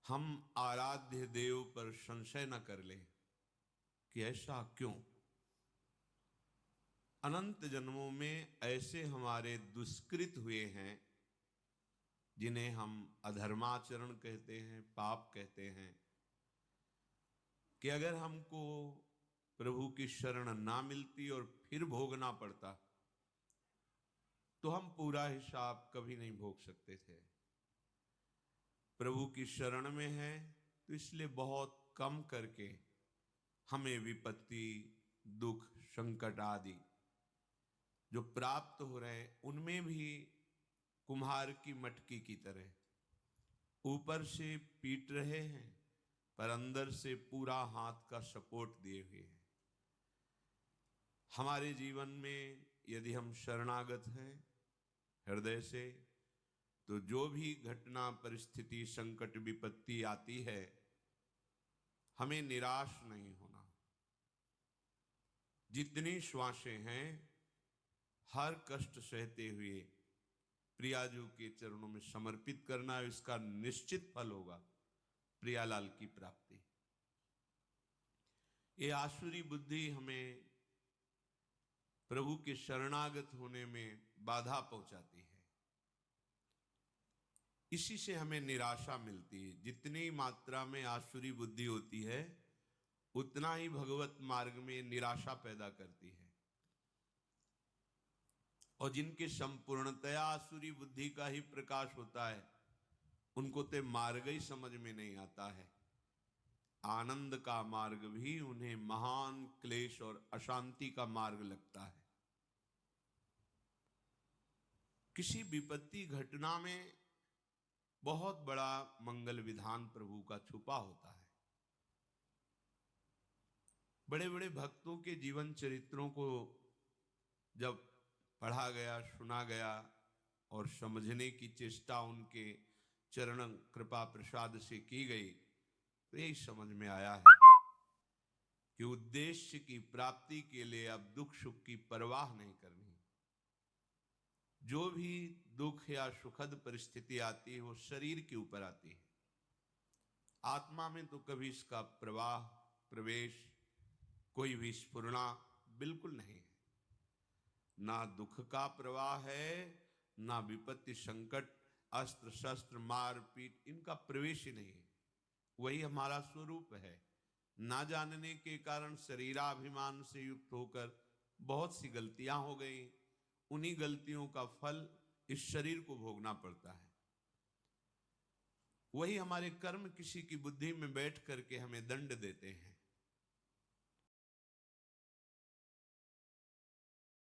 हम आराध्य देव पर संशय न कर लें कि ऐसा क्यों। अनंत जन्मों में ऐसे हमारे दुष्कृत हुए हैं जिन्हें हम अधर्माचरण कहते हैं, पाप कहते हैं, कि अगर हमको प्रभु की शरण ना मिलती और फिर भोगना पड़ता तो हम पूरा हिसाब कभी नहीं भोग सकते थे। प्रभु की शरण में है तो इसलिए बहुत कम करके हमें विपत्ति, दुख, संकट आदि जो प्राप्त हो रहे हैं उनमें भी कुम्हार की मटकी की तरह ऊपर से पीट रहे हैं पर अंदर से पूरा हाथ का सपोर्ट दिए हुए हैं। हमारे जीवन में यदि हम शरणागत हैं हृदय से, तो जो भी घटना, परिस्थिति, संकट, विपत्ति आती है हमें निराश नहीं होना। जितनी श्वासें हैं हर कष्ट सहते हुए प्रियाजू के चरणों में समर्पित करना, इसका निश्चित फल होगा प्रियालाल की प्राप्ति। ये आसुरी बुद्धि हमें प्रभु के शरणागत होने में बाधा पहुंचाती है। इसी से हमें निराशा मिलती है। जितनी मात्रा में आसुरी बुद्धि होती है उतना ही भगवत मार्ग में निराशा पैदा करती है। और जिनके संपूर्णतया आसुरी बुद्धि का ही प्रकाश होता है उनको तो मार्ग ही समझ में नहीं आता है। आनंद का मार्ग भी उन्हें महान क्लेश और अशांति का मार्ग लगता है। किसी विपत्ति घटना में बहुत बड़ा मंगल विधान प्रभु का छुपा होता है। बड़े बड़े भक्तों के जीवन चरित्रों को जब पढ़ा गया, सुना गया और समझने की चेष्टा उनके चरण कृपा प्रसाद से की गई तो यही समझ में आया है कि उद्देश्य की प्राप्ति के लिए अब दुख सुख की परवाह नहीं करनी। जो भी दुख या सुखद परिस्थिति आती है वो शरीर के ऊपर आती है, आत्मा में तो कभी इसका प्रवाह, प्रवेश, कोई भी स्फुरना बिल्कुल नहीं है। ना दुख का प्रवाह है, ना विपत्ति, संकट, अस्त्र शस्त्र, मार पीट, इनका प्रवेश ही नहीं है। वही हमारा स्वरूप है। ना जानने के कारण शरीराभिमान से युक्त होकर बहुत सी गलतियां हो गई। उन्हीं गलतियों का फल इस शरीर को भोगना पड़ता है। वही हमारे कर्म किसी की बुद्धि में बैठ करके हमें दंड देते हैं।